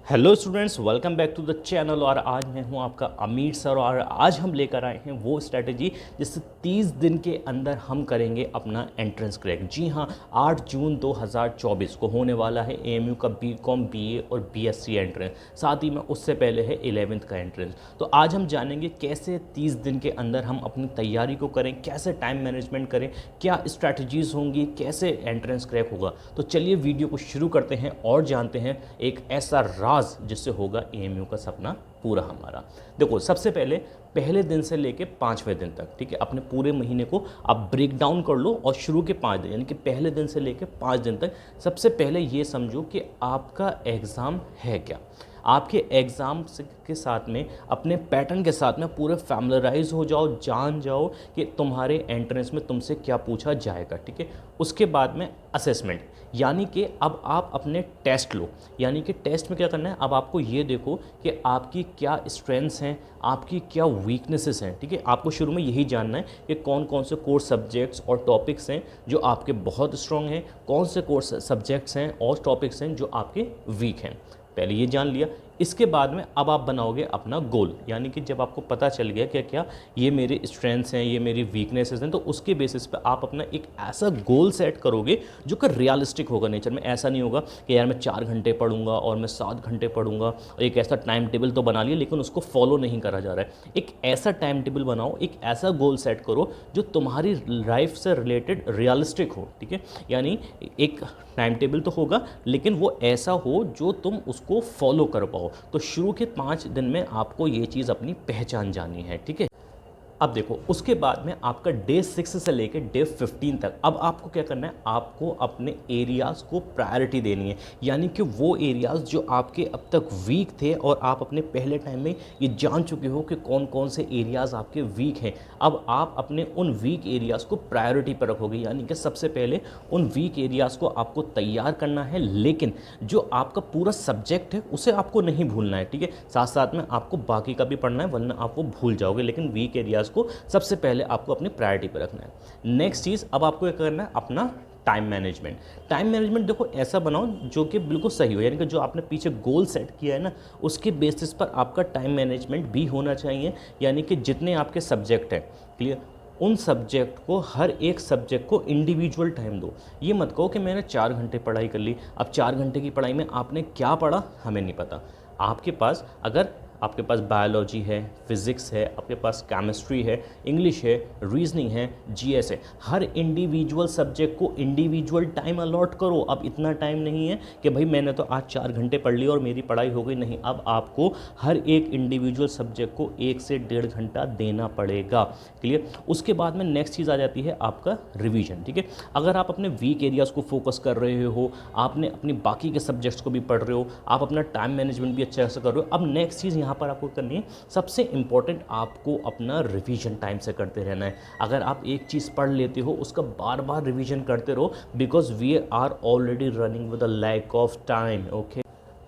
Hello students, welcome back to the channel. और आज मैं हूं आपका अमीर सर और आज हम लेकर आए हैं वो स्ट्रैटेजी जिससे 30 दिन के अंदर हम करेंगे अपना एंट्रेंस क्रैक। जी हां, 8 जून 2024 को होने वाला है एएमयू का बीकॉम, बीए और बीएससी एंट्रेंस, साथ ही में उससे पहले है 11th का एंट्रेंस। तो आज हम जानेंगे कैसे 30 दिन के अंदर हम अपनी तैयारी को करें, कैसे टाइम मैनेजमेंट करें, क्या स्ट्रैटेजीज होंगी, कैसे एंट्रेंस क्रैक होगा। तो चलिए वीडियो को शुरू करते हैं और जानते हैं एक ऐसा राज जिससे होगा एएमयू का सपना पूरा हमारा। देखो, सबसे पहले पहले दिन से लेके 5वें दिन तक, ठीक है, अपने पूरे महीने को आप ब्रेक डाउन कर लो और शुरू के 5 दिन यानी कि पहले दिन से लेके 5 दिन तक सबसे पहले ये समझो कि आपका एग्ज़ाम है क्या। आपके एग्ज़ाम के साथ में अपने पैटर्न के साथ में पूरे फैमिलराइज हो जाओ, जान जाओ कि तुम्हारे एंट्रेंस में तुमसे क्या पूछा जाएगा, ठीक है। उसके बाद में असेसमेंट, यानी कि अब आप अपने टेस्ट लो। यानी कि टेस्ट में क्या करना है, अब आपको ये देखो कि आपकी क्या स्ट्रेंथ्स हैं, आपकी क्या वीकनेसेस हैं, ठीक है। आपको शुरू में यही जानना है कि कौन कौन से कोर्स सब्जेक्ट्स और टॉपिक्स हैं जो आपके बहुत स्ट्रॉन्ग हैं, कौन से कोर्स सब्जेक्ट्स हैं और टॉपिक्स हैं जो आपके वीक हैं। पहले ये जान लिया। इसके बाद में अब आप बनाओगे अपना गोल, यानी कि जब आपको पता चल गया क्या क्या ये मेरे स्ट्रेंथ्स हैं, ये मेरी वीकनेसेस हैं, तो उसके बेसिस पे आप अपना एक ऐसा गोल सेट करोगे जो कि रियलिस्टिक होगा नेचर में। ऐसा नहीं होगा कि यार मैं 4 घंटे पढ़ूंगा और मैं 7 घंटे पढ़ूंगा, और एक ऐसा टाइम टेबल तो बना लिया लेकिन उसको फॉलो नहीं करा जा रहा है। एक ऐसा टाइम टेबल बनाओ, एक ऐसा गोल सेट करो जो तुम्हारी लाइफ से रिलेटेड रियलिस्टिक हो, ठीक है। यानी एक टाइम टेबल तो होगा लेकिन वो ऐसा हो जो तुम उसको फॉलो कर पाओ। तो शुरू के 5 दिन में आपको ये चीज़ अपनी पहचान जानी है, ठीक है। अब देखो, उसके बाद में आपका डे 6 से लेकर डे 15 तक अब आपको क्या करना है, आपको अपने एरियाज़ को प्रायोरिटी देनी है। यानी कि वो एरियाज़ जो आपके अब तक वीक थे और आप अपने पहले टाइम में ये जान चुके हो कि कौन कौन से एरियाज़ आपके वीक हैं, अब आप अपने उन वीक एरियाज़ को प्रायोरिटी पर रखोगे। यानी कि सबसे पहले उन वीक एरियाज़ को आपको तैयार करना है, लेकिन जो आपका पूरा सब्जेक्ट है उसे आपको नहीं भूलना है, ठीक है। साथ साथ में आपको बाकी का भी पढ़ना है, वरना आप वो भूल जाओगे। लेकिन वीक एरियाज़ को सबसे पहले आपको अपनी प्रायोरिटी पर रखना है। नेक्स्ट चीज़, अब आपको क्या करना है, अपना टाइम मैनेजमेंट। टाइम मैनेजमेंट देखो ऐसा बनाओ जो कि बिल्कुल सही हो, यानी कि जो आपने पीछे गोल सेट किया है ना, उसके बेसिस पर आपका टाइम मैनेजमेंट भी होना चाहिए। यानी कि जितने आपके सब्जेक्ट हैं, क्लियर, उन सब्जेक्ट को, हर एक सब्जेक्ट को इंडिविजुअल टाइम दो। ये मत कहो कि मैंने 4 घंटे पढ़ाई कर ली, अब 4 घंटे की पढ़ाई में आपने क्या पढ़ा हमें नहीं पता। आपके पास अगर आपके पास बायोलॉजी है, फिज़िक्स है, आपके पास केमिस्ट्री है, इंग्लिश है, रीजनिंग है, जीएस है, हर इंडिविजुअल सब्जेक्ट को इंडिविजुअल टाइम अलॉट करो। अब इतना टाइम नहीं है कि भाई मैंने तो आज 4 घंटे पढ़ लिया और मेरी पढ़ाई हो गई, नहीं। अब आपको हर एक इंडिविजुअल सब्जेक्ट को 1 से 1.5 घंटा देना पड़ेगा, क्लियर। उसके बाद में नेक्स्ट चीज़ आ जाती है आपका रिवीजन, ठीक है। अगर आप अपने वीक एरियाज़ को फोकस कर रहे हो, आपने अपनी बाकी के सब्जेक्ट्स को भी पढ़ रहे हो, आप अपना टाइम मैनेजमेंट भी अच्छे से कर रहे हो, अब नेक्स्ट चीज़ यहाँ पर आपको करनी है, सबसे इंपॉर्टेंट, आपको अपना रिवीजन टाइम से करते रहना है। अगर आप एक चीज़ पढ़ लेते हो उसका बार बार रिवीजन करते रहो, because we are already running with a lack of time, okay.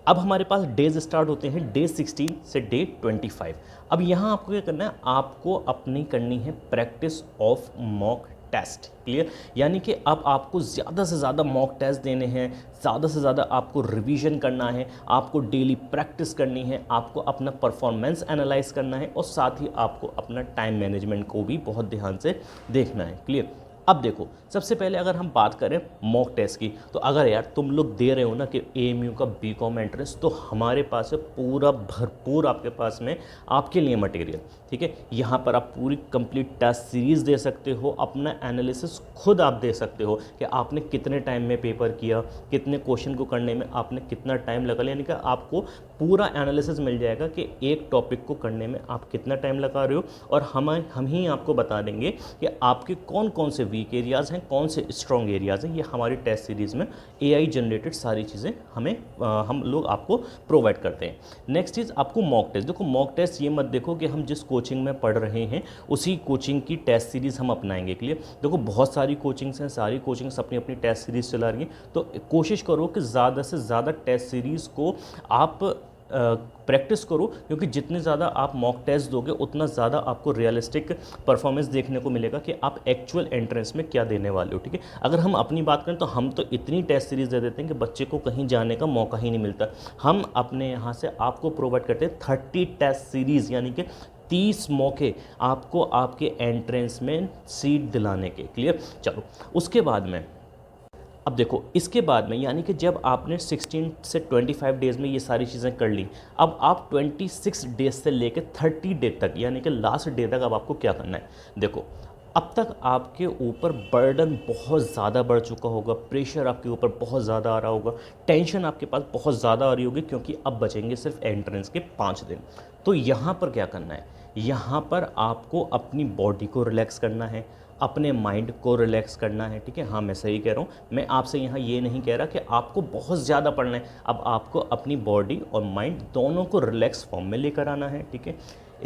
अब हमारे पास डेज स्टार्ट होते हैं डे 16 से डे 25। अब यहाँ आपको क्या करना है, आपको अपनी करनी है practice of mock test, clear. यानी कि अब आपको ज़्यादा से ज़्यादा मॉक टेस्ट देने हैं, ज़्यादा से ज़्यादा आपको रिवीजन करना है, आपको डेली प्रैक्टिस करनी है, आपको अपना परफॉर्मेंस एनालाइज करना है, और साथ ही आपको अपना टाइम मैनेजमेंट को भी बहुत ध्यान से देखना है, क्लियर। अब देखो, सबसे पहले अगर हम बात करें मॉक टेस्ट की, तो अगर यार तुम लोग दे रहे हो ना कि एएमयू का बीकॉम एंट्रेंस, तो हमारे पास है पूरा भरपूर आपके पास में आपके लिए मटेरियल, ठीक है। यहाँ पर आप पूरी कंप्लीट टेस्ट सीरीज़ दे सकते हो, अपना एनालिसिस खुद आप दे सकते हो कि आपने कितने टाइम में पेपर किया, कितने क्वेश्चन को करने में आपने कितना टाइम लगा, यानी कि आपको पूरा एनालिसिस मिल जाएगा कि एक टॉपिक को करने में आप कितना टाइम लगा रहे हो। और हम ही आपको बता देंगे कि आपके कौन कौन से वीक एरियाज़ हैं, कौन से स्ट्रॉन्ग एरियाज़ हैं। ये हमारी टेस्ट सीरीज़ में एआई जनरेटेड सारी चीज़ें हम लोग आपको प्रोवाइड करते हैं। नेक्स्ट चीज़, आपको मॉक टेस्ट। देखो, मॉक टेस्ट ये मत देखो कि हम जिस कोचिंग में पढ़ रहे हैं उसी कोचिंग की टेस्ट सीरीज़ हम अपनाएंगे, क्लियर। देखो, बहुत सारी कोचिंग्स हैं, सारी कोचिंग्स अपनी अपनी टेस्ट सीरीज़ चला रही हैं, तो कोशिश करो कि ज़्यादा से ज़्यादा टेस्ट सीरीज़ को आप प्रैक्टिस करो, क्योंकि जितने ज़्यादा आप मॉक टेस्ट दोगे उतना ज़्यादा आपको रियलिस्टिक परफॉर्मेंस देखने को मिलेगा कि आप एक्चुअल एंट्रेंस में क्या देने वाले हो। ठीक है, अगर हम अपनी बात करें तो हम तो इतनी टेस्ट सीरीज़ दे देते हैं कि बच्चे को कहीं जाने का मौका ही नहीं मिलता। हम अपने यहाँ से आपको प्रोवाइड करते हैं 30 टेस्ट सीरीज़, यानी कि 30 मौके आपको आपके एंट्रेंस में सीट दिलाने के। क्लियर? चलो उसके बाद में अब देखो, इसके बाद में यानी कि जब आपने 16 से 25 डेज़ में ये सारी चीज़ें कर ली, अब आप 26 डेज से लेकर 30 डे तक यानी कि लास्ट डे तक अब आपको क्या करना है। देखो, अब तक आपके ऊपर बर्डन बहुत ज़्यादा बढ़ चुका होगा, प्रेशर आपके ऊपर बहुत ज़्यादा आ रहा होगा, टेंशन आपके पास बहुत ज़्यादा आ रही होगी, क्योंकि अब बचेंगे सिर्फ एंट्रेंस के 5 दिन। तो यहाँ पर क्या करना है, यहाँ पर आपको अपनी बॉडी को रिलैक्स करना है, अपने माइंड को रिलैक्स करना है। ठीक है, हाँ मैं सही कह रहा हूँ, मैं आपसे यहाँ ये नहीं कह रहा कि आपको बहुत ज़्यादा पढ़ना है। अब आपको अपनी बॉडी और माइंड दोनों को रिलैक्स फॉर्म में लेकर आना है। ठीक है,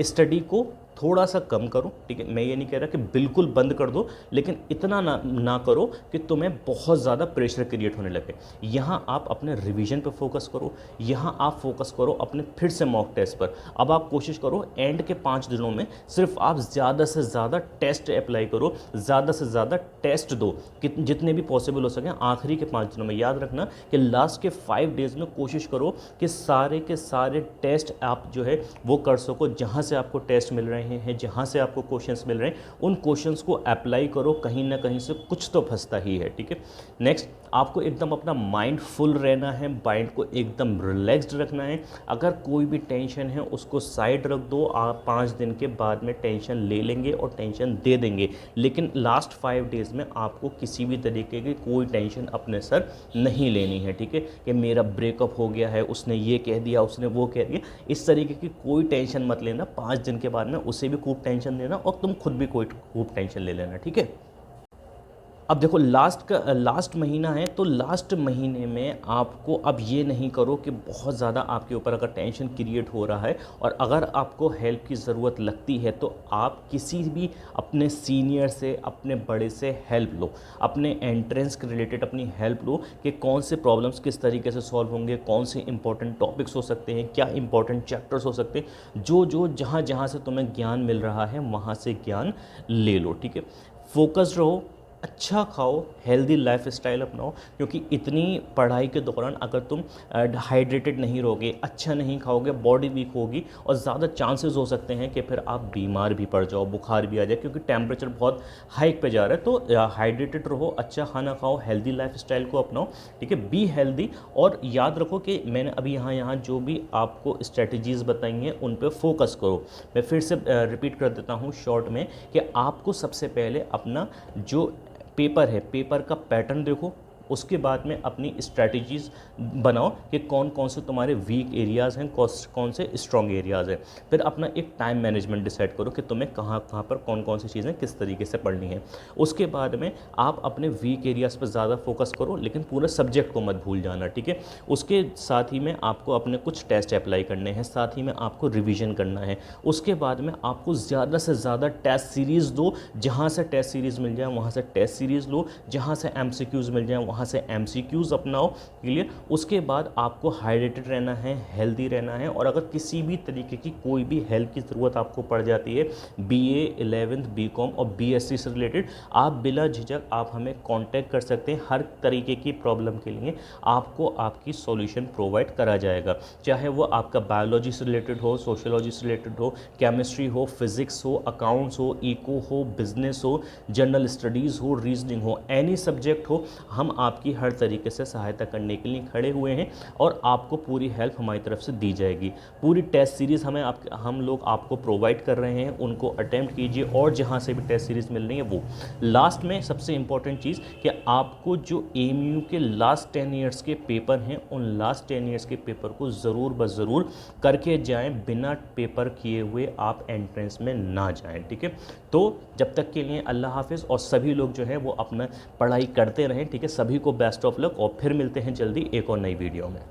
स्टडी को थोड़ा सा कम करो। ठीक है, मैं ये नहीं कह रहा कि बिल्कुल बंद कर दो, लेकिन इतना ना करो कि तुम्हें बहुत ज़्यादा प्रेशर क्रिएट होने लगे। यहाँ आप अपने रिवीजन पे फोकस करो, यहाँ आप फोकस करो अपने फिर से मॉक टेस्ट पर। अब आप कोशिश करो एंड के 5 दिनों में सिर्फ आप ज़्यादा से ज़्यादा टेस्ट अप्लाई करो, ज़्यादा से ज़्यादा टेस्ट दो जितने भी पॉसिबल हो सकें आखिरी के 5 दिनों में। याद रखना कि लास्ट के 5 डेज़ में कोशिश करो कि सारे के सारे टेस्ट आप जो है वो कर सको। जहाँ से आपको टेस्ट मिल रहे हैं, जहाँ से आपको क्वेश्चंस मिल रहे हैं, उन क्वेश्चंस को अप्लाई करो, कहीं ना कहीं से कुछ तो फंसता ही है। ठीक है, नेक्स्ट आपको एकदम अपना माइंड फुल रहना है, माइंड को एकदम रिलैक्स्ड रखना है। अगर कोई भी टेंशन है उसको साइड रख दो, आप 5 दिन के बाद में टेंशन ले लेंगे और टेंशन दे देंगे, लेकिन लास्ट 5 डेज़ में आपको किसी भी तरीके की कोई टेंशन अपने सर नहीं लेनी है। ठीक है, कि मेरा ब्रेकअप हो गया है, उसने ये कह दिया, उसने वो कह दिया, इस तरीके की कोई टेंशन मत लेना। 5 दिन के बाद में उसे भी खूब टेंशन देना और तुम खुद भी कोई खूब टेंशन ले लेना। ठीक है, अब देखो लास्ट महीना है, तो लास्ट महीने में आपको अब ये नहीं करो कि बहुत ज़्यादा आपके ऊपर अगर टेंशन क्रिएट हो रहा है और अगर आपको हेल्प की ज़रूरत लगती है तो आप किसी भी अपने सीनियर से, अपने बड़े से हेल्प लो, अपने एंट्रेंस के रिलेटेड अपनी हेल्प लो कि कौन से प्रॉब्लम्स किस तरीके से सॉल्व होंगे, कौन से इंपॉर्टेंट टॉपिक्स हो सकते हैं, क्या इंपॉर्टेंट चैप्टर्स हो सकते हैं। जो जहाँ से तुम्हें ज्ञान मिल रहा है वहाँ से ज्ञान ले लो। ठीक है, फोकस्ड रहो, अच्छा खाओ, हेल्दी लाइफ स्टाइल अपनाओ, क्योंकि इतनी पढ़ाई के दौरान अगर तुम हाइड्रेटेड नहीं रहोगे, अच्छा नहीं खाओगे, बॉडी वीक होगी और ज़्यादा चांसेस हो सकते हैं कि फिर आप बीमार भी पड़ जाओ, बुखार भी आ जाए, क्योंकि टेम्परेचर बहुत हाइक पे जा रहा है। तो हाइड्रेटेड रहो, अच्छा खाना खाओ, हेल्दी लाइफ स्टाइल को अपनाओ। ठीक है, बी हेल्दी। और याद रखो कि मैंने अभी यहाँ जो भी आपको स्ट्रेटजीज़ बताई हैं उन पर फोकस करो। मैं फिर से रिपीट कर देता हूँ शॉर्ट में कि आपको सबसे पहले अपना जो पेपर है, पेपर का पैटर्न देखो, उसके बाद में अपनी स्ट्रैटेजीज़ बनाओ कि कौन कौन से तुम्हारे वीक एरियाज़ हैं, कौन से स्ट्रॉन्ग एरियाज़ हैं। फिर अपना एक टाइम मैनेजमेंट डिसाइड करो कि तुम्हें कहाँ पर कौन कौन सी चीज़ें किस तरीके से पढ़नी है। उसके बाद में आप अपने वीक एरियाज़ पर ज़्यादा फोकस करो, लेकिन पूरे सब्जेक्ट को मत भूल जाना। ठीक है, उसके साथ ही में आपको अपने कुछ टेस्ट अप्लाई करने हैं, साथ ही में आपको रिविज़न करना है। उसके बाद में आपको ज़्यादा से ज़्यादा टेस्ट सीरीज़ दो, जहाँ से टेस्ट सीरीज़ मिल जाए वहाँ से टेस्ट सीरीज़ लो, जहाँ से MCQs मिल जाए वहाँ से MCQs अपनाओ। क्लियर? उसके बाद आपको हाइड्रेटेड रहना है, हेल्दी रहना है, और अगर किसी भी तरीके की कोई भी हेल्प की ज़रूरत आपको पड़ जाती है, BA 11th BCom और BSc से रिलेटेड, आप बिला झिझक आप हमें कांटेक्ट कर सकते हैं। हर तरीके की प्रॉब्लम के लिए आपको आपकी सॉल्यूशन प्रोवाइड करा जाएगा, चाहे वो आपका बायोलॉजी से रिलेटेड हो, सोशियोलॉजी से रिलेटेड हो, केमिस्ट्री हो, फिजिक्स हो, अकाउंट्स हो, इको हो, बिजनेस हो, जनरल स्टडीज़ हो, रीजनिंग हो, एनी सब्जेक्ट हो, हम आपकी हर तरीके से सहायता करने के लिए खड़े हुए हैं और आपको पूरी हेल्प हमारी तरफ से दी जाएगी। पूरी टेस्ट सीरीज़ हम लोग आपको प्रोवाइड कर रहे हैं, उनको अटेम्प्ट कीजिए, और जहां से भी टेस्ट सीरीज़ मिल रही है वो। लास्ट में सबसे इंपॉर्टेंट चीज़ कि आपको जो AMU के लास्ट 10 ईयर्स के पेपर हैं, उन लास्ट 10 ईयर्स के पेपर को ज़रूर ब ज़रूर करके जाएँ, बिना पेपर किए हुए आप एंट्रेंस में ना जाएँ। ठीक है, तो जब तक के लिए अल्लाह हाफिज़, और सभी लोग जो है वो अपना पढ़ाई करते रहें। ठीक है, सभी को बेस्ट ऑफ लक, और फिर मिलते हैं जल्दी एक और नई वीडियो में।